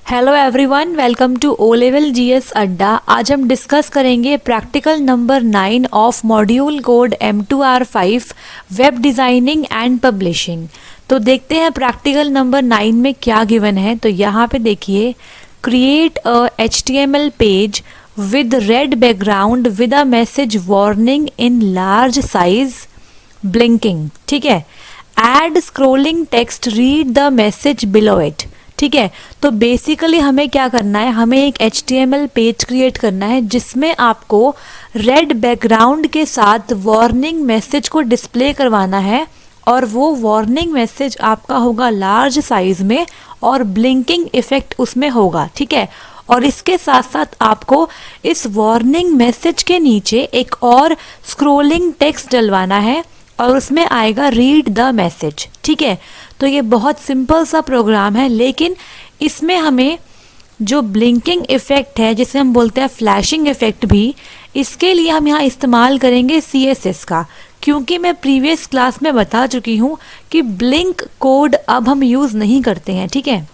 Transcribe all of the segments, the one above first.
Hello everyone, welcome to O level GS Adda. आज हम discuss करेंगे practical number 9 of module code M2R5 web designing and publishing. तो देखते हैं प्रैक्टिकल नंबर 9 में क्या गिवन है। तो यहाँ पे देखिए, create a HTML page with red background with a message warning in large size blinking. ठीक है, add scrolling text, read the message below it. ठीक है, तो बेसिकली हमें क्या करना है, हमें एक HTML पेज क्रिएट करना है जिसमें आपको रेड बैकग्राउंड के साथ वार्निंग मैसेज को डिस्प्ले करवाना है, और वो वार्निंग मैसेज आपका होगा लार्ज साइज में और ब्लिंकिंग इफेक्ट उसमें होगा। ठीक है, और इसके साथ साथ आपको इस वार्निंग मैसेज के नीचे एक और स्क्रोलिंग टेक्स्ट डलवाना है और उसमें आएगा रीड द मैसेज। ठीक है, तो ये बहुत सिंपल सा प्रोग्राम है, लेकिन इसमें हमें जो ब्लिंकिंग इफेक्ट है, जिसे हम बोलते हैं फ्लैशिंग इफेक्ट भी, इसके लिए हम यहाँ इस्तेमाल करेंगे CSS का, क्योंकि मैं प्रीवियस क्लास में बता चुकी हूँ कि ब्लिंक कोड अब हम यूज़ नहीं करते हैं। ठीक है,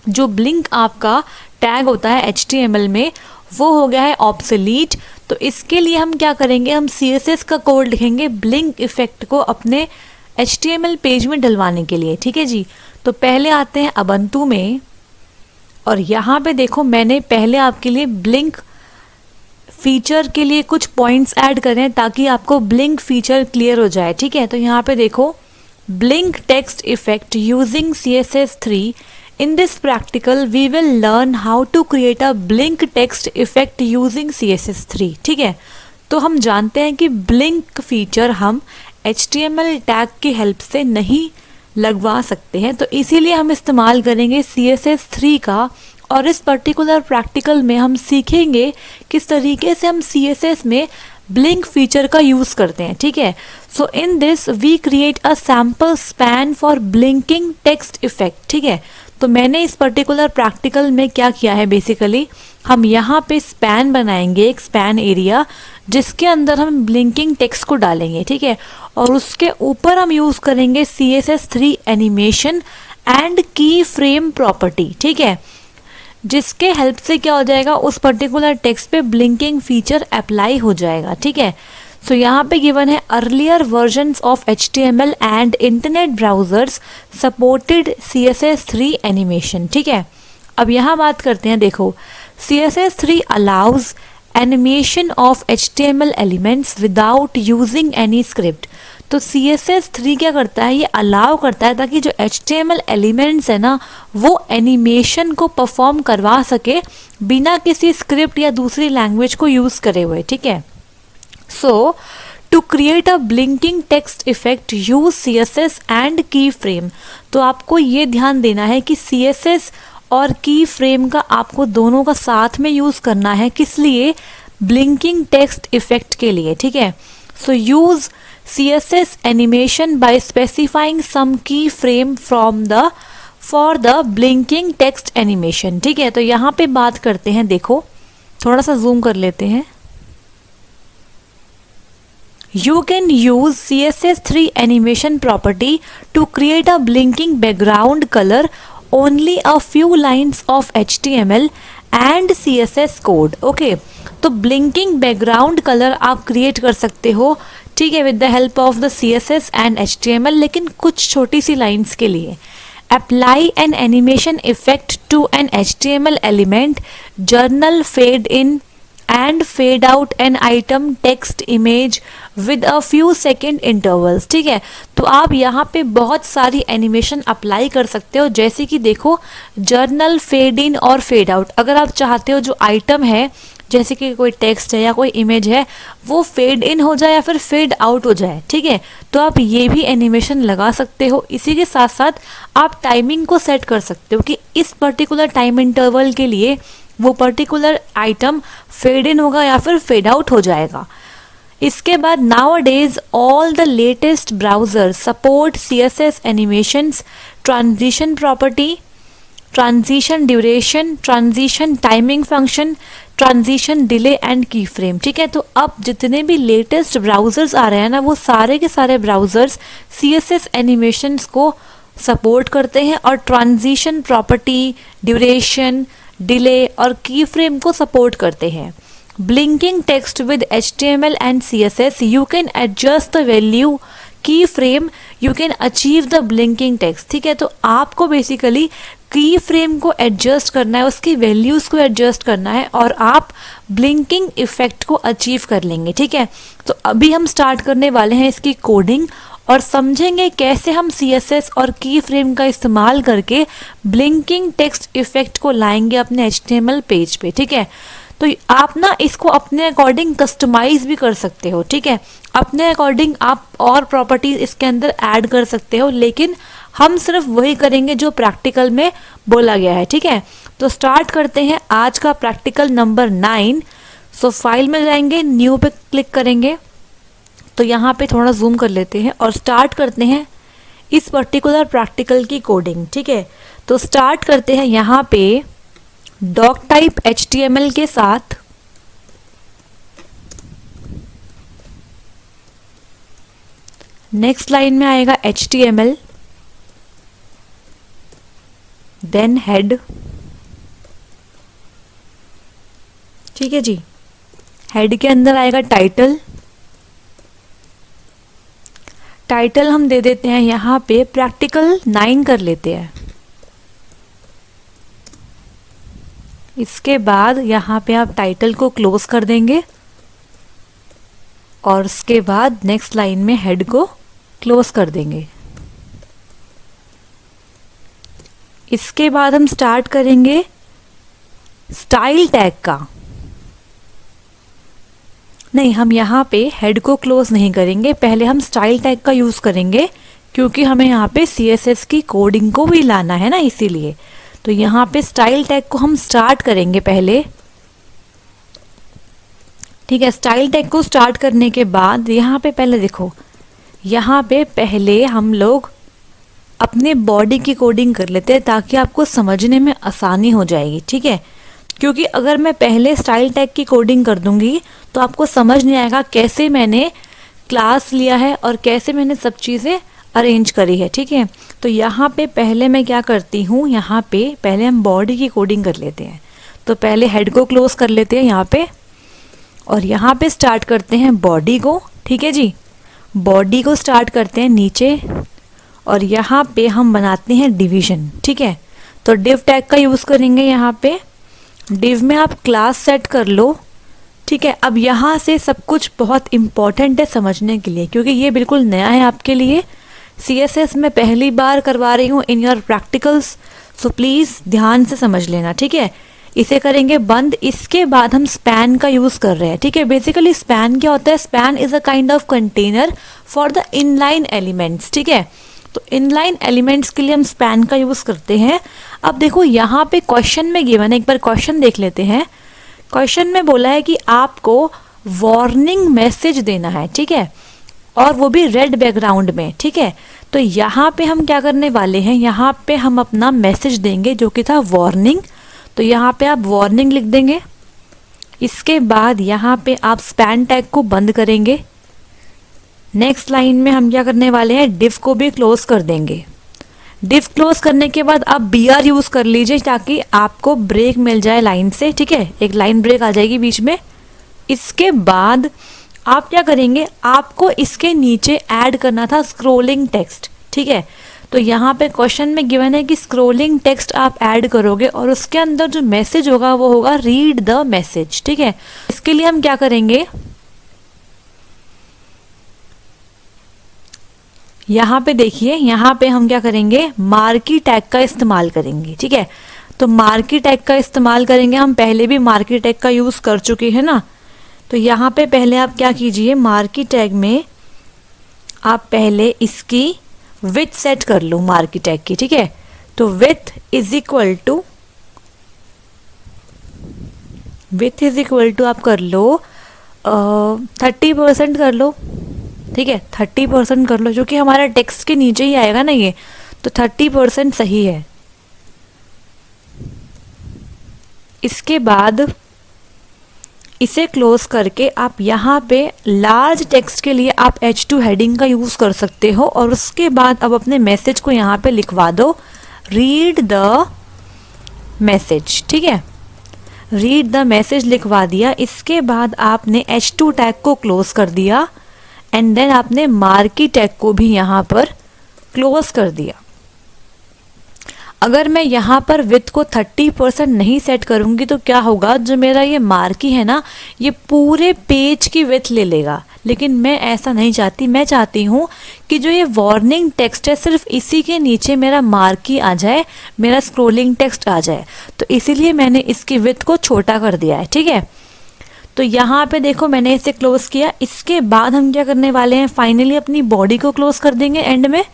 जो ब्लिंक आपका टैग होता है HTML में, वो हो गया है ऑब्सोलीट। तो इसके लिए हम क्या करेंगे, हम CSS का कोड लिखेंगे ब्लिंक इफेक्ट को अपने HTML पेज में डलवाने के लिए। ठीक है जी, तो पहले आते हैं अबंतु में, और यहाँ पे देखो मैंने पहले आपके लिए ब्लिंक फीचर के लिए कुछ पॉइंट्स ऐड करें ताकि आपको ब्लिंक फीचर क्लियर हो जाए। ठीक है, तो यहाँ पे देखो, blink text effect using CSS3। In this practical, we will learn how to create a blink text effect using CSS3। ठीक है, तो हम जानते हैं कि blink फीचर हम HTML टैग की हेल्प से नहीं लगवा सकते हैं, तो इसीलिए हम इस्तेमाल करेंगे CSS3 का। और इस पर्टिकुलर प्रैक्टिकल में हम सीखेंगे किस तरीके से हम CSS में ब्लिंक फीचर का यूज़ करते हैं। ठीक है, so in this we create a sample span for blinking text effect. ठीक है, तो मैंने इस पर्टिकुलर प्रैक्टिकल में क्या किया है, बेसिकली हम यहाँ पे स्पैन बनाएंगे, एक स्पैन एरिया जिसके अंदर हम ब्लिंकिंग टेक्स्ट को डालेंगे। ठीक है, और उसके ऊपर हम यूज़ करेंगे CSS3 animation and key frame property. ठीक है, जिसके हेल्प से क्या हो जाएगा, उस पर्टिकुलर टेक्स्ट पे ब्लिंकिंग फीचर अप्लाई हो जाएगा। ठीक है, सो यहाँ पे गिवन है earlier versions of HTML and internet browsers supported CSS3 animation. ठीक है, अब यहाँ बात करते हैं, देखो CSS3 allows animation of HTML elements without using any script. तो CSS3 क्या करता है, ये अलाउ करता है ताकि जो HTML एलिमेंट्स है ना, वो एनिमेशन को परफॉर्म करवा सके बिना किसी स्क्रिप्ट या दूसरी लैंग्वेज को यूज़ करे हुए। ठीक है, so to create a blinking text effect use CSS and key frame. तो आपको ये ध्यान देना है कि CSS और की फ्रेम का आपको दोनों का साथ में यूज़ करना है। किस लिए, ब्लिंकिंग टेक्स्ट इफेक्ट के लिए। ठीक है, so use CSS animation by specifying some key frame for the blinking text animation. ठीक है, तो यहाँ पे बात करते हैं, देखो थोड़ा सा जूम कर लेते हैं। You can use CSS3 animation property to create a blinking background color only a few lines of HTML and CSS code। Okay, तो blinking background color आप create कर सकते हो, ठीक है, with the help of the CSS and HTML, लेकिन कुछ छोटी सी lines के लिए। Apply an animation effect to an HTML element, journal fade in and fade out an item text image with a few second intervals। ठीक है, तो आप यहाँ पे बहुत सारी एनिमेशन अप्लाई कर सकते हो, जैसे कि देखो जर्नल, फेड इन और फेड आउट। अगर आप चाहते हो जो आइटम है, जैसे कि कोई टेक्स्ट है या कोई इमेज है, वो फेड इन हो जाए या फिर फेड आउट हो जाए, ठीक है, तो आप ये भी एनिमेशन लगा सकते हो। इसी के साथ साथ आप टाइमिंग को सेट कर सकते हो कि इस पर्टिकुलर टाइम इंटरवल के लिए वो पर्टिकुलर आइटम फेड इन होगा या फिर फेड आउट हो जाएगा। इसके बाद nowadays all the latest browser support CSS animations, transition property, transition duration, transition timing function, transition delay and key frame. ठीक है, तो अब जितने भी लेटेस्ट ब्राउजर्स आ रहे हैं ना, वो सारे के सारे ब्राउजर्स CSS एनिमेशंस को सपोर्ट करते हैं और ट्रांजिशन प्रॉपर्टी, ड्यूरेशन, डिले और की फ्रेम को सपोर्ट करते हैं। Blinking text with HTML and CSS you can adjust the value key frame, you can achieve the blinking text. ठीक है, तो आपको बेसिकली की फ्रेम को एडजस्ट करना है, उसकी वैल्यूज़ को एडजस्ट करना है और आप ब्लिंकिंग इफेक्ट को अचीव कर लेंगे। ठीक है, तो अभी हम स्टार्ट करने वाले हैं इसकी कोडिंग और समझेंगे कैसे हम CSS और की फ्रेम का इस्तेमाल करके ब्लिंकिंग टेक्स्ट इफेक्ट को लाएंगे अपने HTML पेज पे। ठीक है, तो आप ना इसको अपने अकॉर्डिंग कस्टमाइज भी कर सकते हो। ठीक है, अपने अकॉर्डिंग आप और प्रॉपर्टीज इसके अंदर ऐड कर सकते हो, लेकिन हम सिर्फ वही करेंगे जो प्रैक्टिकल में बोला गया है। ठीक है, तो स्टार्ट करते हैं आज का प्रैक्टिकल नंबर 9। सो फाइल में जाएंगे, न्यू पे क्लिक करेंगे, तो यहाँ पे थोड़ा जूम कर लेते हैं और स्टार्ट करते हैं इस पर्टिकुलर प्रैक्टिकल की कोडिंग। ठीक है, तो स्टार्ट करते हैं यहाँ पे डॉक टाइप HTML के साथ। नेक्स्ट लाइन में आएगा HTML, देन हेड। ठीक है जी, हेड के अंदर आएगा टाइटल। टाइटल हम दे देते हैं यहाँ पे प्रैक्टिकल 9 कर लेते हैं। इसके बाद यहाँ पे आप टाइटल को क्लोज कर देंगे और उसके बाद नेक्स्ट लाइन में हेड को क्लोज कर देंगे। इसके बाद हम स्टार्ट करेंगे स्टाइल टैग का। नहीं, हम यहाँ पे हेड को क्लोज नहीं करेंगे, पहले हम स्टाइल टैग का यूज़ करेंगे क्योंकि हमें यहाँ पे CSS की कोडिंग को भी लाना है ना, इसीलिए। तो यहाँ पे स्टाइल टैग को हम स्टार्ट करेंगे पहले। ठीक है, स्टाइल टैग को स्टार्ट करने के बाद यहाँ पे पहले देखो, यहाँ पे पहले हम लोग अपने बॉडी की कोडिंग कर लेते हैं ताकि आपको समझने में आसानी हो जाएगी। ठीक है, क्योंकि अगर मैं पहले स्टाइल टैग की कोडिंग कर दूंगी तो आपको समझ नहीं आएगा कैसे मैंने क्लास लिया है और कैसे मैंने सब चीज़ें अरेंज करी है। ठीक है, तो यहाँ पे पहले मैं क्या करती हूँ, यहाँ पे पहले हम बॉडी की कोडिंग कर लेते हैं। तो पहले हेड को क्लोज कर लेते हैं यहाँ पे और यहाँ पे स्टार्ट करते हैं बॉडी को। ठीक है जी, बॉडी को स्टार्ट करते हैं नीचे और यहाँ पे हम बनाते हैं डिवीजन। ठीक है, तो डिव टैग का यूज़ करेंगे यहाँ पे। डिव में आप क्लास सेट कर लो। ठीक है, अब यहाँ से सब कुछ बहुत इम्पॉर्टेंट है समझने के लिए क्योंकि ये बिल्कुल नया है आपके लिए। CSS में पहली बार करवा रही हूँ in your practicals, so please ध्यान से समझ लेना। ठीक है, इसे करेंगे बंद। इसके बाद हम स्पैन का यूज़ कर रहे हैं। ठीक है, बेसिकली स्पैन क्या होता है, span is a kind of container for the inline elements. ठीक है, तो इनलाइन एलिमेंट्स के लिए हम स्पैन का यूज़ करते हैं। अब देखो यहाँ पे क्वेश्चन में गिवन है, एक बार क्वेश्चन देख लेते हैं। क्वेश्चन में बोला है कि आपको वार्निंग मैसेज देना है। ठीक है, और वो भी रेड बैकग्राउंड में। ठीक है, तो यहाँ पे हम क्या करने वाले हैं, यहाँ पे हम अपना मैसेज देंगे जो कि था वार्निंग। तो यहाँ पे आप वार्निंग लिख देंगे। इसके बाद यहाँ पे आप स्पैन टैग को बंद करेंगे। नेक्स्ट लाइन में हम क्या करने वाले हैं, डिव को भी क्लोज कर देंगे। डिव क्लोज करने के बाद आप BR यूज़ कर लीजिए ताकि आपको ब्रेक मिल जाए लाइन से। ठीक है, एक लाइन ब्रेक आ जाएगी बीच में। इसके बाद आप क्या करेंगे, आपको इसके नीचे ऐड करना था स्क्रोलिंग टेक्स्ट। ठीक है, तो यहाँ पे क्वेश्चन में गिवन है कि स्क्रोलिंग टेक्स्ट आप ऐड करोगे और उसके अंदर जो मैसेज होगा वो होगा रीड द मैसेज। ठीक है, इसके लिए हम क्या करेंगे, यहाँ पे देखिए, यहाँ पे हम क्या करेंगे, मार्की टैग का इस्तेमाल करेंगे। ठीक है, तो मार्की टैग का इस्तेमाल करेंगे। हम पहले भी मार्की टैग का यूज़ कर चुके हैं ना, तो यहाँ पे पहले आप क्या कीजिए, मार्की टैग में आप पहले इसकी विड्थ सेट कर लो मार्की टैग की। ठीक है, तो विड्थ इज इक्वल टू आप कर लो 30% कर लो। ठीक है, 30% कर लो, जो कि हमारा टेक्स्ट के नीचे ही आएगा ना ये, तो 30% सही है। इसके बाद इसे क्लोज करके आप यहाँ पे लार्ज टेक्स्ट के लिए आप H2 हेडिंग का यूज़ कर सकते हो और उसके बाद अब अपने मैसेज को यहाँ पे लिखवा दो, रीड द मैसेज। ठीक है, रीड द मैसेज लिखवा दिया। इसके बाद आपने H2 टैग को क्लोज कर दिया एंड देन आपने मार्की टैग को भी यहाँ पर क्लोज कर दिया। अगर मैं यहाँ पर विथ को 30% नहीं सेट करूँगी तो क्या होगा, जो मेरा ये मार्की है ना, ये पूरे पेज की विथ ले लेगा, लेकिन मैं ऐसा नहीं चाहती। मैं चाहती हूँ कि जो ये वार्निंग टेक्स्ट है सिर्फ इसी के नीचे मेरा मार्की आ जाए, मेरा स्क्रोलिंग टेक्स्ट आ जाए, तो इसीलिए मैंने इसकी विथ को छोटा कर दिया है। ठीक है, तो यहाँ पे देखो मैंने इसे क्लोज किया। इसके बाद हम क्या करने वाले हैं, फाइनली अपनी बॉडी को क्लोज कर देंगे एंड में,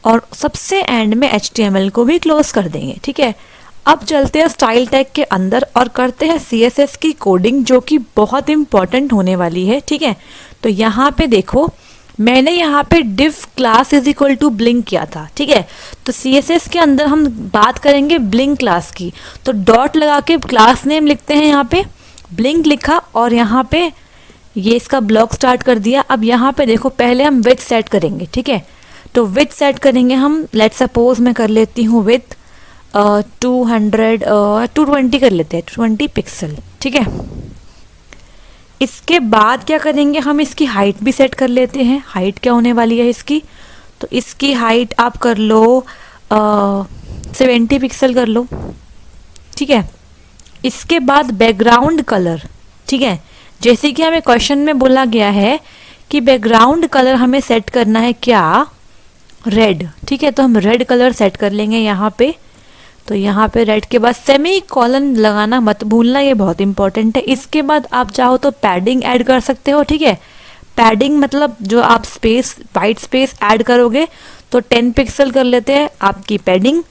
और सबसे एंड में HTML को भी क्लोज कर देंगे। ठीक है, अब चलते हैं स्टाइल टैग के अंदर और करते हैं CSS की कोडिंग, जो कि बहुत इंपॉर्टेंट होने वाली है। ठीक है, तो यहाँ पे देखो मैंने यहाँ पे div class is equal to blink किया था। ठीक है, तो CSS के अंदर हम बात करेंगे ब्लिंक क्लास की, तो डॉट लगा के क्लास नेम लिखते हैं, यहाँ पे ब्लिंक लिखा और यहाँ पे ये इसका ब्लॉक स्टार्ट कर दिया। अब यहाँ पे देखो पहले हम विथ सेट करेंगे। ठीक है, तो विथ सेट करेंगे हम, लेट सपोज मैं कर लेती हूँ विथ 220 कर लेते हैं, 20 पिक्सल। ठीक है, इसके बाद क्या करेंगे, हम इसकी हाइट भी सेट कर लेते हैं। हाइट क्या होने वाली है इसकी, तो इसकी हाइट आप कर लो 70 पिक्सल कर लो। ठीक है, इसके बाद बैकग्राउंड कलर। ठीक है, जैसे कि हमें क्वेश्चन में बोला गया है कि बैकग्राउंड कलर हमें सेट करना है क्या, रेड। ठीक है, तो हम रेड कलर सेट कर लेंगे यहाँ पे। तो यहाँ पे रेड के बाद सेमी कॉलन लगाना मत भूलना, ये बहुत इंपॉर्टेंट है। इसके बाद आप चाहो तो पैडिंग ऐड कर सकते हो। ठीक है, पैडिंग मतलब जो आप स्पेस, वाइट स्पेस ऐड करोगे, तो 10 पिक्सल कर लेते हैं आपकी पैडिंग।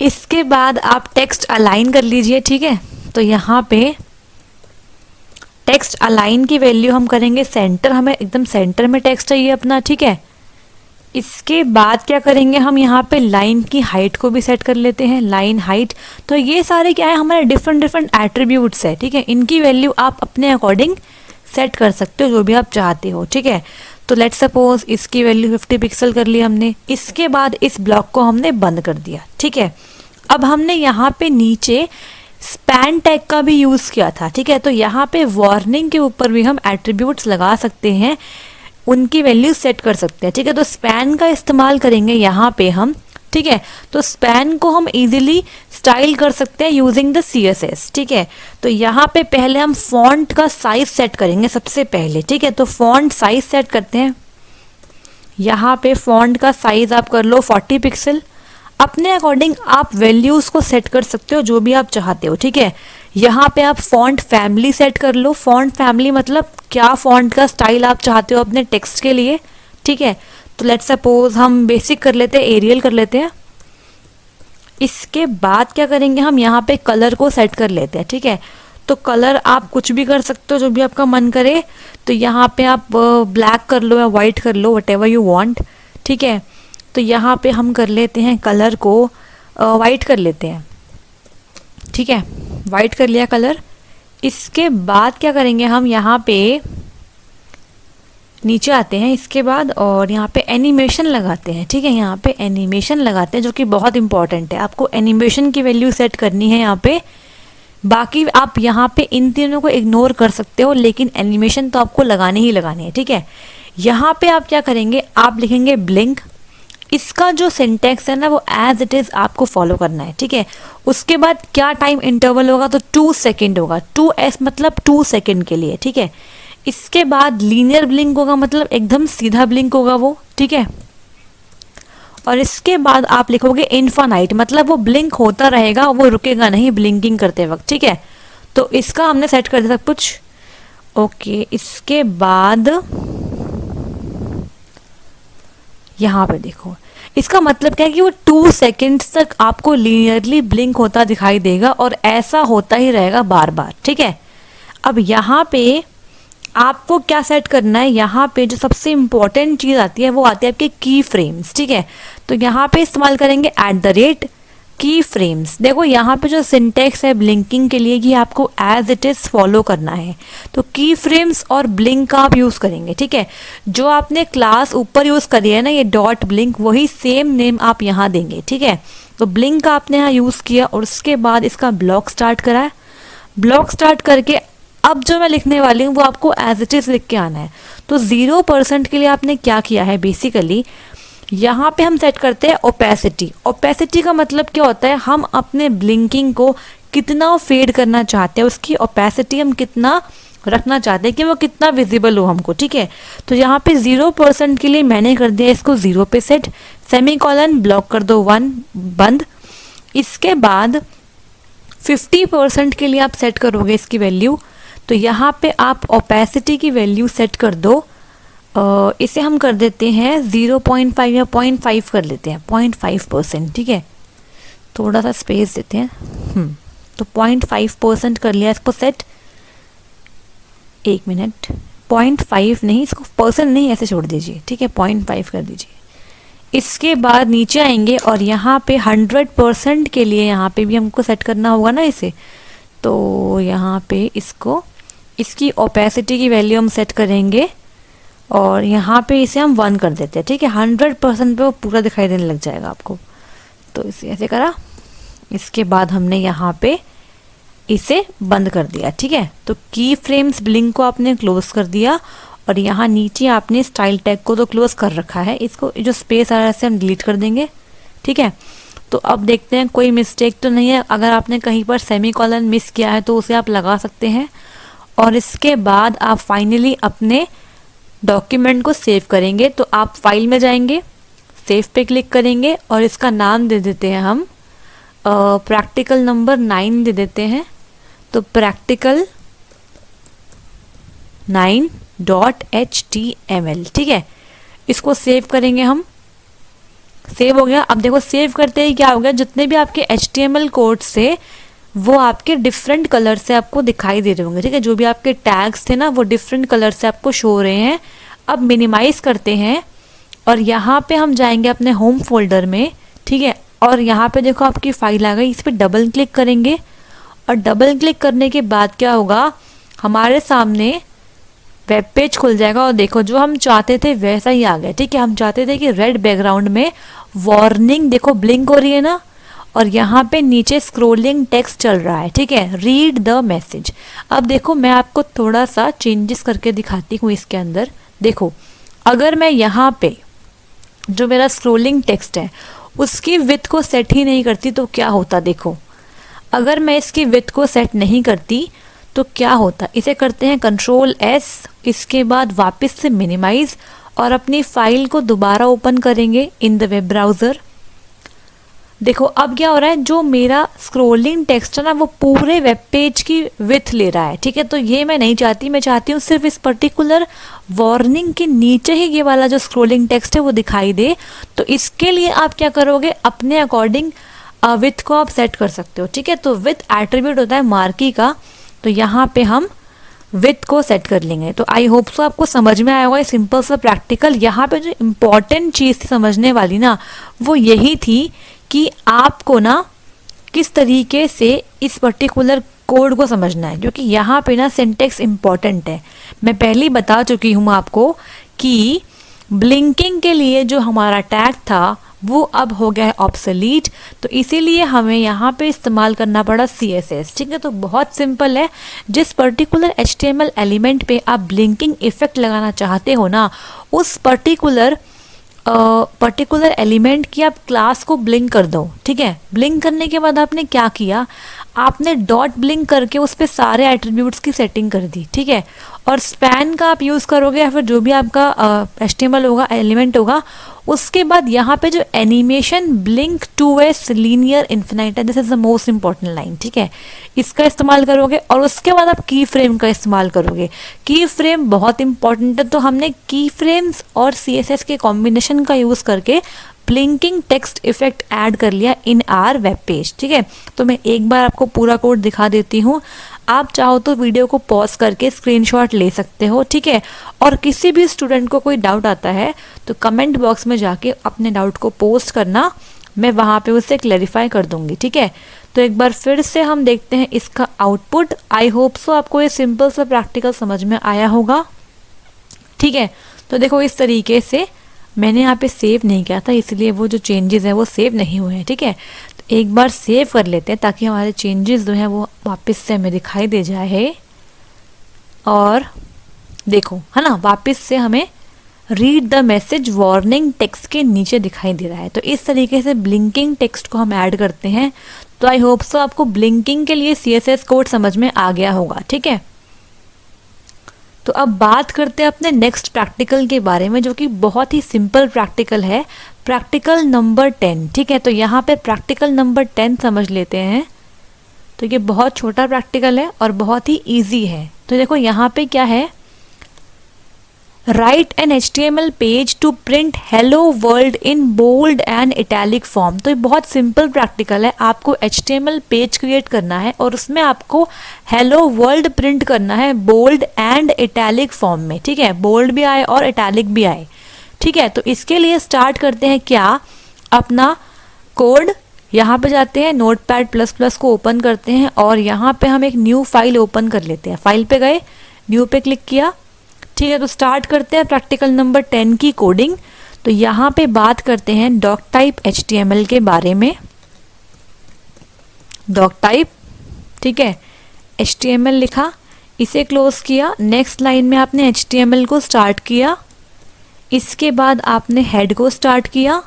इसके बाद आप टेक्स्ट अलाइन कर लीजिए। ठीक है, तो यहाँ पे टेक्स्ट अलाइन की वैल्यू हम करेंगे सेंटर, हमें एकदम सेंटर में टेक्स्ट चाहिए अपना। ठीक है, इसके बाद क्या करेंगे, हम यहाँ पे लाइन की हाइट को भी सेट कर लेते हैं, लाइन हाइट। तो ये सारे क्या है, हमारे डिफरेंट डिफरेंट एट्रीब्यूट्स है। ठीक है, इनकी वैल्यू आप अपने अकॉर्डिंग सेट कर सकते हो, जो भी आप चाहते हो। ठीक है, तो लेट सपोज इसकी वैल्यू 50 पिक्सल कर ली हमने। इसके बाद इस ब्लॉक को हमने बंद कर दिया। ठीक है, अब हमने यहाँ पे नीचे स्पैन टैग का भी यूज़ किया था। ठीक है, तो यहाँ पे वार्निंग के ऊपर भी हम एट्रीब्यूट्स लगा सकते हैं, उनकी वैल्यू सेट कर सकते हैं। ठीक है, तो स्पैन का इस्तेमाल करेंगे यहाँ पे हम। ठीक है, तो स्पैन को हम इजीली स्टाइल कर सकते हैं यूजिंग द CSS। ठीक है, तो यहाँ पे पहले हम फॉन्ट का साइज सेट करेंगे सबसे पहले। ठीक है, तो फॉन्ट साइज सेट करते हैं। यहाँ पे फॉन्ट का साइज आप कर लो 40 पिक्सल। अपने अकॉर्डिंग आप वैल्यूज़ को सेट कर सकते हो, जो भी आप चाहते हो। ठीक है, यहाँ पे आप फॉन्ट फैमिली सेट कर लो। फॉन्ट फैमिली मतलब क्या फॉन्ट का स्टाइल आप चाहते हो अपने टेक्स्ट के लिए। ठीक है, तो लेट्स सपोज हम बेसिक कर लेते हैं, एरियल कर लेते हैं। इसके बाद क्या करेंगे, हम यहाँ पे कलर को सेट कर लेते हैं। ठीक है, तो कलर आप कुछ भी कर सकते हो, जो भी आपका मन करे। तो यहाँ पे आप ब्लैक कर लो या वाइट कर लो, वट एवर यू वॉन्ट। ठीक है, तो यहाँ पे हम कर लेते हैं कलर को वाइट कर लेते हैं। ठीक है, वाइट कर लिया कलर। इसके बाद क्या करेंगे, हम यहाँ पे नीचे आते हैं इसके बाद और यहाँ पे एनिमेशन लगाते हैं। ठीक है, यहाँ पे एनिमेशन लगाते हैं, जो कि बहुत इंपॉर्टेंट है। आपको एनिमेशन की वैल्यू सेट करनी है यहाँ पे। बाकी आप यहाँ पे इन तीनों को इग्नोर कर सकते हो, लेकिन एनिमेशन तो आपको लगानी ही लगानी है। ठीक है, यहाँ पे आप क्या करेंगे, आप लिखेंगे ब्लिंक। इसका जो सिंटैक्स है ना, वो एज इट इज़ आपको फॉलो करना है। ठीक है, उसके बाद क्या टाइम इंटरवल होगा, तो 2 सेकेंड होगा। 2s मतलब 2 सेकेंड के लिए। ठीक है, इसके बाद लीनियर ब्लिंक होगा, मतलब एकदम सीधा ब्लिंक होगा वो। ठीक है, और इसके बाद आप लिखोगे इन्फानाइट, मतलब वो ब्लिंक होता रहेगा, वो रुकेगा नहीं ब्लिंकिंग करते वक्त। ठीक है, तो इसका हमने सेट कर दिया सब कुछ। ओके, इसके बाद यहाँ पे देखो, इसका मतलब क्या है कि वो 2 सेकेंड्स तक आपको लीनियरली ब्लिंक होता दिखाई देगा और ऐसा होता ही रहेगा बार बार। ठीक है, अब यहाँ पे आपको क्या सेट करना है, यहाँ पे जो सबसे इम्पॉर्टेंट चीज़ आती है वो आती है आपके की फ्रेम्स। ठीक है, तो यहाँ पे इस्तेमाल करेंगे @ की फ्रेम्स, देखो यहाँ पे जो सिंटेक्स है ब्लिंकिंग के लिए ये आपको एज इट इज़ फॉलो करना है। तो की फ्रेम्स और ब्लिंक का आप यूज़ करेंगे, ठीक है। जो आपने क्लास ऊपर यूज़ करी है ना ये डॉट ब्लिंक, वही सेम नेम आप यहाँ देंगे, ठीक है। तो ब्लिंक का आपने यहाँ यूज़ किया और उसके बाद इसका ब्लॉक स्टार्ट करा है। ब्लॉक स्टार्ट करके अब जो मैं लिखने वाली हूँ वो आपको एज इट इज़ लिख के आना है। तो 0% के लिए आपने क्या किया है, बेसिकली यहाँ पे हम सेट करते हैं ओपेसिटी। ओपेसिटी का मतलब क्या होता है, हम अपने ब्लिंकिंग को कितना फेड करना चाहते हैं, उसकी ओपेसिटी हम कितना रखना चाहते हैं कि वो कितना विजिबल हो हमको, ठीक है। तो यहाँ पे 0% के लिए मैंने कर दिया इसको 0 पे सेट, सेमीकोलन ब्लॉक कर दो 1 बंद। इसके बाद 50% के लिए आप सेट करोगे इसकी वैल्यू, तो यहाँ पे आप ओपेसिटी की वैल्यू सेट कर दो, इसे हम कर देते हैं 0.5 या 0.5 कर लेते हैं, 0.5%, ठीक है। थोड़ा सा स्पेस देते हैं, तो 0.5% कर लिया इसको सेट। 1 मिनट, 0.5 नहीं, इसको परसेंट नहीं ऐसे छोड़ दीजिए, ठीक है, 0.5 कर दीजिए। इसके बाद नीचे आएंगे और यहाँ पे 100% के लिए यहाँ पे भी हमको सेट करना होगा ना इसे, तो यहाँ पे इसको इसकी ओपेसिटी की वैल्यू हम सेट करेंगे और यहाँ पे इसे हम 1 कर देते हैं, ठीक है। 100% पे वो पूरा दिखाई देने लग जाएगा आपको, तो इसे ऐसे करा। इसके बाद हमने यहाँ पे इसे बंद कर दिया, ठीक है। तो की फ्रेम्स ब्लिंक को आपने क्लोज कर दिया और यहाँ नीचे आपने स्टाइल टैग को तो क्लोज कर रखा है, इसको जो स्पेस आ रहा है इसे हम डिलीट कर देंगे, ठीक है। तो अब देखते हैं कोई मिस्टेक तो नहीं है। अगर आपने कहीं पर सेमीकोलन मिस किया है तो उसे आप लगा सकते हैं और इसके बाद आप फाइनली अपने डॉक्यूमेंट को सेव करेंगे। तो आप फाइल में जाएंगे, सेव पे क्लिक करेंगे और इसका नाम दे देते हैं हम प्रैक्टिकल नंबर 9 दे देते हैं। तो प्रैक्टिकल 9.html, ठीक है। इसको सेव करेंगे हम, सेव हो गया। अब देखो सेव करते ही क्या हो गया, जितने भी आपके HTML कोड से वो आपके डिफरेंट कलर से आपको दिखाई दे रहे होंगे, ठीक है। जो भी आपके टैग्स थे ना वो डिफरेंट कलर से आपको शो हो रहे हैं। अब मिनिमाइज करते हैं और यहाँ पे हम जाएंगे अपने होम फोल्डर में, ठीक है। और यहाँ पे देखो आपकी फाइल आ गई, इस पर डबल क्लिक करेंगे और डबल क्लिक करने के बाद क्या होगा, हमारे सामने वेब पेज खुल जाएगा और देखो जो हम चाहते थे वैसा ही आ गया, ठीक है। हम चाहते थे कि रेड बैकग्राउंड में वार्निंग देखो ब्लिंक हो रही है ना, और यहाँ पे नीचे स्क्रोलिंग टेक्स्ट चल रहा है, ठीक है, रीड द मैसेज। अब देखो मैं आपको थोड़ा सा चेंजेस करके दिखाती हूँ इसके अंदर। देखो अगर मैं यहाँ पे जो मेरा स्क्रोलिंग टेक्स्ट है उसकी विड्थ को सेट ही नहीं करती तो क्या होता, देखो अगर मैं इसकी विड्थ को सेट नहीं करती तो क्या होता। इसे करते हैं Ctrl+S, इसके बाद वापस से मिनिमाइज और अपनी फाइल को दोबारा ओपन करेंगे इन द वेब ब्राउज़र। देखो अब क्या हो रहा है, जो मेरा स्क्रोलिंग टेक्स्ट है ना वो पूरे वेब पेज की विड्थ ले रहा है, ठीक है। तो ये मैं नहीं चाहती, मैं चाहती हूँ सिर्फ इस पर्टिकुलर वार्निंग के नीचे ही ये वाला जो स्क्रोलिंग टेक्स्ट है वो दिखाई दे। तो इसके लिए आप क्या करोगे, अपने अकॉर्डिंग विड्थ को आप सेट कर सकते हो, ठीक है। तो विड्थ एट्रीब्यूट होता है मार्की का, तो यहाँ पे हम विड्थ को सेट कर लेंगे। तो आई होप सो आपको समझ में आया होगा सिंपल सा प्रैक्टिकल। यहाँ पे जो इम्पॉर्टेंट चीज़ थी समझने वाली ना वो यही थी कि आपको ना किस तरीके से इस पर्टिकुलर कोड को समझना है, क्योंकि यहाँ पे ना सिंटेक्स इम्पॉर्टेंट है। मैं पहले ही बता चुकी हूँ आपको कि ब्लिंकिंग के लिए जो हमारा टैग था वो अब हो गया है ऑब्सोलीट, तो इसीलिए हमें यहाँ पे इस्तेमाल करना पड़ा CSS, ठीक है। तो बहुत सिंपल है, जिस पर्टिकुलर HTML एलिमेंट पे आप ब्लिंकिंग इफेक्ट लगाना चाहते हो ना उस पर्टिकुलर एलिमेंट की आप क्लास को ब्लिंक कर दो, ठीक है। ब्लिंक करने के बाद आपने क्या किया, आपने डॉट ब्लिंक करके उस पर सारे एट्रीब्यूट्स की सेटिंग कर दी, ठीक है। और स्पैन का आप यूज़ करोगे या फिर जो भी आपका HTML होगा एलिमेंट होगा, उसके बाद यहाँ पे जो animation blink 2s linear infinite है, this is the most important line, ठीक है, इसका इस्तेमाल करोगे। और उसके बाद आप की फ्रेम का इस्तेमाल करोगे। की फ्रेम बहुत इंपॉर्टेंट है, तो हमने की फ्रेम्स और CSS के कॉम्बिनेशन का यूज़ करके ब्लिंकिंग टेक्स्ट इफेक्ट ऐड कर लिया इन आर वेब पेज, ठीक है। तो मैं एक बार आपको पूरा कोड दिखा देती हूँ, आप चाहो तो वीडियो को पॉज करके स्क्रीनशॉट ले सकते हो, ठीक है। और किसी भी स्टूडेंट को कोई डाउट आता है तो कमेंट बॉक्स में जाके अपने डाउट को पोस्ट करना, मैं वहाँ पे उसे क्लैरिफाई कर दूंगी, ठीक है। तो एक बार फिर से हम देखते हैं इसका आउटपुट। आई होप सो आपको ये सिंपल सा प्रैक्टिकल समझ में आया होगा, ठीक है। तो देखो इस तरीके से मैंने यहाँ पे सेव नहीं किया था, इसलिए वो जो चेंजेस हैं वो सेव नहीं हुए हैं, ठीक है। तो एक बार सेव कर लेते हैं ताकि हमारे चेंजेस जो हैं वो वापस से हमें दिखाई दे जाए। और देखो है ना, वापस से हमें read the message warning text के नीचे दिखाई दे रहा है। तो इस तरीके से ब्लिंकिंग टेक्स्ट को हम ऐड करते हैं। तो आई होप सो आपको ब्लिंकिंग के लिए CSS कोड समझ में आ गया होगा, ठीक है। तो अब बात करते हैं अपने नेक्स्ट प्रैक्टिकल के बारे में, जो कि बहुत ही सिंपल प्रैक्टिकल है, प्रैक्टिकल नंबर 10, ठीक है। तो यहाँ पे प्रैक्टिकल नंबर 10 समझ लेते हैं। तो ये बहुत छोटा प्रैक्टिकल है और बहुत ही ईजी है। तो देखो यहाँ पे क्या है, write an HTML page to print hello world in bold and italic form. तो ये बहुत सिंपल प्रैक्टिकल है। आपको HTML पेज क्रिएट करना है और उसमें आपको हेलो वर्ल्ड प्रिंट करना है बोल्ड एंड इटैलिक फॉर्म में, ठीक है। बोल्ड भी आए और इटैलिक भी आए, ठीक है। तो इसके लिए स्टार्ट करते हैं क्या, अपना कोड यहाँ पे जाते हैं, Notepad++ को ओपन करते हैं और यहाँ पे हम एक न्यू फाइल ओपन कर लेते हैं। फाइल पे गए, न्यू पे क्लिक किया, ठीक है। तो स्टार्ट करते हैं प्रैक्टिकल नंबर 10 की कोडिंग। तो यहाँ पे बात करते हैं डॉक टाइप HTML के बारे में। डॉक टाइप, ठीक है, HTML लिखा, इसे क्लोज किया। नेक्स्ट लाइन में आपने HTML को स्टार्ट किया, इसके बाद आपने हेड को स्टार्ट किया,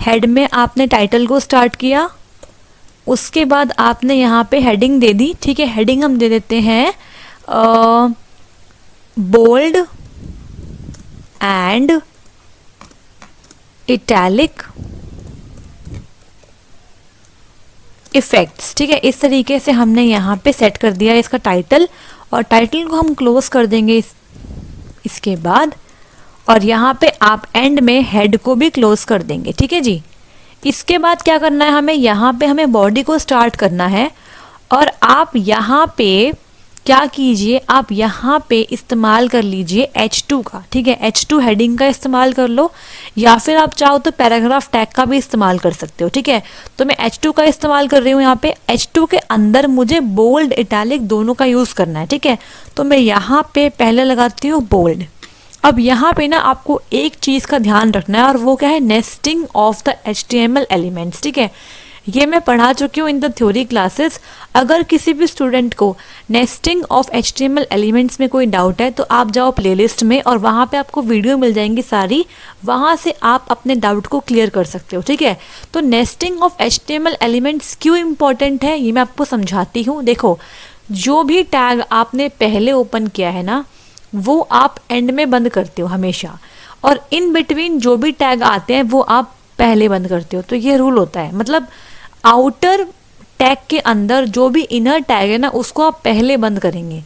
हेड में आपने टाइटल को स्टार्ट किया, उसके बाद आपने यहाँ पे हेडिंग दे दी, ठीक है। हेडिंग हम दे देते हैं बोल्ड एंड इटैलिक इफेक्ट्स, ठीक है। इस तरीके से हमने यहाँ पे सेट कर दिया इसका टाइटल, और टाइटल को हम क्लोज कर देंगे इसके बाद, और यहाँ पे आप एंड में हेड को भी क्लोज कर देंगे, ठीक है जी। इसके बाद क्या करना है, हमें यहाँ पे हमें बॉडी को स्टार्ट करना है। और आप यहाँ पे क्या कीजिए, आप यहाँ पे इस्तेमाल कर लीजिए H2 का, ठीक है। H2 हेडिंग का इस्तेमाल कर लो, या फिर आप चाहो तो पैराग्राफ टैग का भी इस्तेमाल कर सकते हो, ठीक है। तो मैं H2 का इस्तेमाल कर रही हूँ यहाँ पे। H2 के अंदर मुझे बोल्ड इटैलिक दोनों का यूज़ करना है, ठीक है। तो मैं यहाँ पे पहले लगाती हूँ बोल्ड। अब यहाँ पे ना आपको एक चीज़ का ध्यान रखना है, और वो क्या है, nesting of the HTML elements, ठीक है। ये मैं पढ़ा चुकी हूँ इन द थ्योरी क्लासेस। अगर किसी भी स्टूडेंट को नेस्टिंग ऑफ HTML एलिमेंट्स में कोई डाउट है तो आप जाओ प्लेलिस्ट में, और वहाँ पे आपको वीडियो मिल जाएंगी सारी, वहाँ से आप अपने डाउट को क्लियर कर सकते हो, ठीक है। तो नेस्टिंग ऑफ HTML एलिमेंट्स क्यों इम्पॉर्टेंट है ये मैं आपको समझाती हूँ। देखो, जो भी टैग आपने पहले ओपन किया है ना, वो आप एंड में बंद करते हो हमेशा, और इन बिटवीन जो भी टैग आते हैं वो आप पहले बंद करते हो। तो ये रूल होता है, मतलब आउटर टैग के अंदर जो भी इनर टैग है ना, उसको आप पहले बंद करेंगे,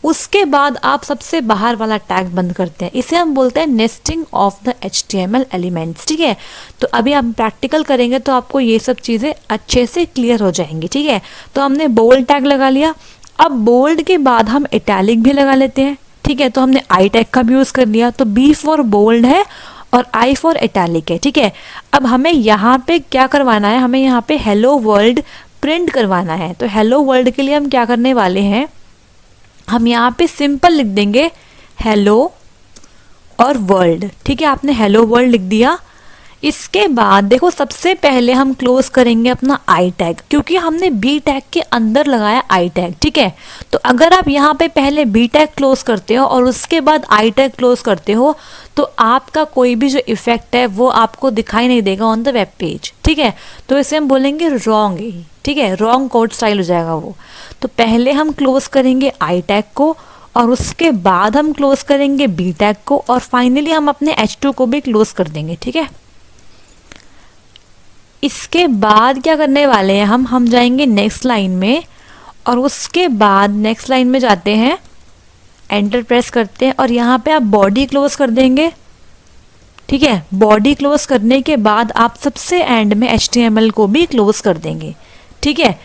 उसके बाद आप सबसे बाहर वाला टैग बंद करते हैं। इसे हम बोलते हैं nesting of the HTML elements, ठीक है। तो अभी हम प्रैक्टिकल करेंगे तो आपको ये सब चीज़ें अच्छे से क्लियर हो जाएंगी, ठीक है। तो हमने बोल्ड टैग लगा लिया। अब बोल्ड के बाद हम इटैलिक भी लगा लेते हैं, ठीक है। तो हमने आई टैग का भी यूज़ कर लिया। तो B फॉर बोल्ड है और I फॉर इटैलिक है, ठीक है। अब हमें यहाँ पे क्या करवाना है, हमें यहाँ पे हेलो वर्ल्ड प्रिंट करवाना है। तो हेलो वर्ल्ड के लिए हम क्या करने वाले हैं, हम यहाँ पे सिंपल लिख देंगे हेलो और वर्ल्ड, ठीक है। आपने हेलो वर्ल्ड लिख दिया। इसके बाद देखो, सबसे पहले हम क्लोज करेंगे अपना आई टैग, क्योंकि हमने बी टैग के अंदर लगाया आई टैग, ठीक है। तो अगर आप यहाँ पे पहले बी टैग क्लोज करते हो और उसके बाद आई टैग क्लोज करते हो, तो आपका कोई भी जो इफेक्ट है वो आपको दिखाई नहीं देगा ऑन द वेब पेज, ठीक है। तो इसे हम बोलेंगे रॉन्ग है, ठीक है, रॉन्ग कोड स्टाइल हो जाएगा वो। तो पहले हम क्लोज करेंगे आई टैग को, और उसके बाद हम क्लोज करेंगे बी टैग को, और फाइनली हम अपने H2 को भी क्लोज कर देंगे, ठीक है। इसके बाद क्या करने वाले हैं, हम जाएंगे नेक्स्ट लाइन में, और उसके बाद नेक्स्ट लाइन में जाते हैं, एंटर प्रेस करते हैं, और यहाँ पे आप बॉडी क्लोज कर देंगे, ठीक है। बॉडी क्लोज करने के बाद आप सबसे एंड में HTML को भी क्लोज कर देंगे, ठीक है।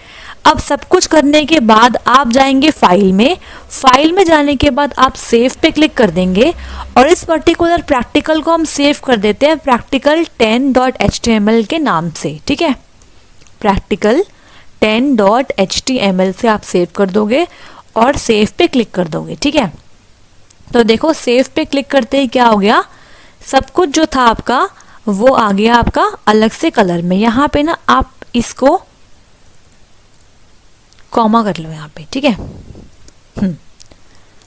अब सब कुछ करने के बाद आप जाएंगे फाइल में जाने के बाद आप सेव पे क्लिक कर देंगे और इस पर्टिकुलर प्रैक्टिकल को हम सेव कर देते हैं प्रैक्टिकल 10.html के नाम से, ठीक है। प्रैक्टिकल 10.html से आप सेव कर दोगे और सेव पे क्लिक कर दोगे, ठीक है। तो देखो सेव पे क्लिक करते ही क्या हो गया, सब कुछ जो था आपका वो आ गया आपका अलग से कलर में। यहाँ पे ना आप इसको कॉमा कर लो यहाँ पे, ठीक है।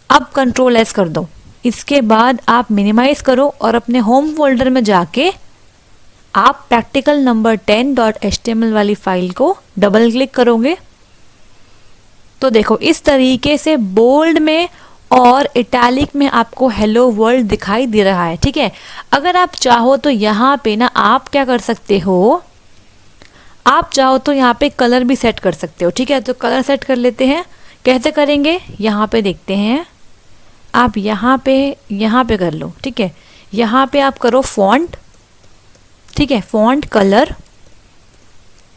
अब कंट्रोल एस कर दो। इसके बाद आप मिनिमाइज करो और अपने होम फोल्डर में जाके आप प्रैक्टिकल नंबर 10.html वाली फाइल को डबल क्लिक करोगे तो देखो इस तरीके से बोल्ड में और इटैलिक में आपको हेलो वर्ल्ड दिखाई दे रहा है, ठीक है। अगर आप चाहो तो यहाँ पे ना आप क्या कर सकते हो, आप चाहो तो यहाँ पे कलर भी सेट कर सकते हो, ठीक है। तो कलर सेट कर लेते हैं, कैसे करेंगे यहाँ पे देखते हैं। आप यहाँ पे कर लो, ठीक है। यहाँ पे आप करो फॉन्ट, ठीक है, फॉन्ट कलर,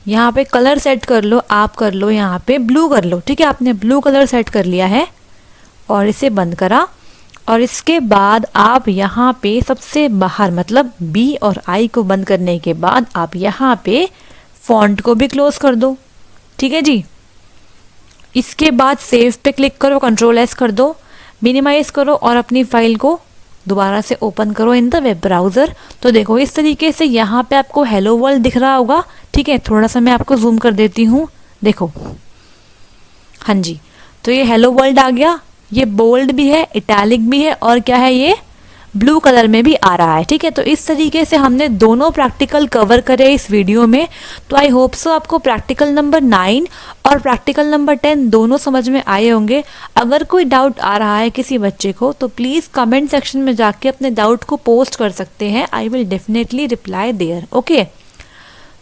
यहाँ पे कलर सेट कर लो, आप कर लो यहाँ पे ब्लू कर लो, ठीक है। आपने ब्लू कलर सेट कर लिया है और इसे बंद करा और इसके बाद आप यहाँ पे सबसे बाहर मतलब बी और आई को बंद करने के बाद आप यहाँ पे फॉन्ट को भी क्लोज कर दो, ठीक है जी। इसके बाद सेव पे क्लिक करो, कंट्रोल एस कर दो, मिनिमाइज करो और अपनी फाइल को दोबारा से ओपन करो इन द वेब ब्राउज़र। तो देखो इस तरीके से यहाँ पे आपको हेलो वर्ल्ड दिख रहा होगा, ठीक है। थोड़ा सा मैं आपको जूम कर देती हूँ, देखो, हाँ जी। तो ये हेलो वर्ल्ड आ गया, ये बोल्ड भी है, इटैलिक भी है और क्या है ये ब्लू कलर में भी आ रहा है, ठीक है। तो इस तरीके से हमने दोनों प्रैक्टिकल कवर करे इस वीडियो में। तो आई होप सो आपको प्रैक्टिकल नंबर 9 और प्रैक्टिकल नंबर 10 दोनों समझ में आए होंगे। अगर कोई डाउट आ रहा है किसी बच्चे को तो प्लीज़ कमेंट सेक्शन में जाके अपने डाउट को पोस्ट कर सकते हैं, I will definitely reply there, okay.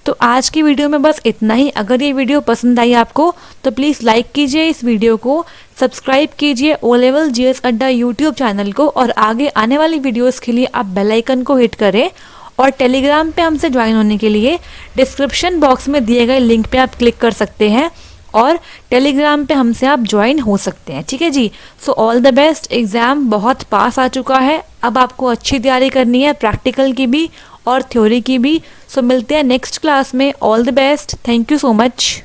तो आज की वीडियो में बस इतना ही। अगर ये वीडियो पसंद आई आपको तो प्लीज़ लाइक कीजिए इस वीडियो को, सब्सक्राइब कीजिए ओ लेवल जीएस अड्डा यूट्यूब चैनल को और आगे आने वाली वीडियोस के लिए आप बेल आइकन को हिट करें और टेलीग्राम पे हमसे ज्वाइन होने के लिए डिस्क्रिप्शन बॉक्स में दिए गए लिंक पे आप क्लिक कर सकते हैं और टेलीग्राम पे हमसे आप ज्वाइन हो सकते हैं, ठीक है जी। So all the best. Exam बहुत पास आ चुका है, अब आपको अच्छी तैयारी करनी है प्रैक्टिकल की भी और थ्योरी की भी। सो मिलते हैं नेक्स्ट क्लास में। All the best, thank you so much.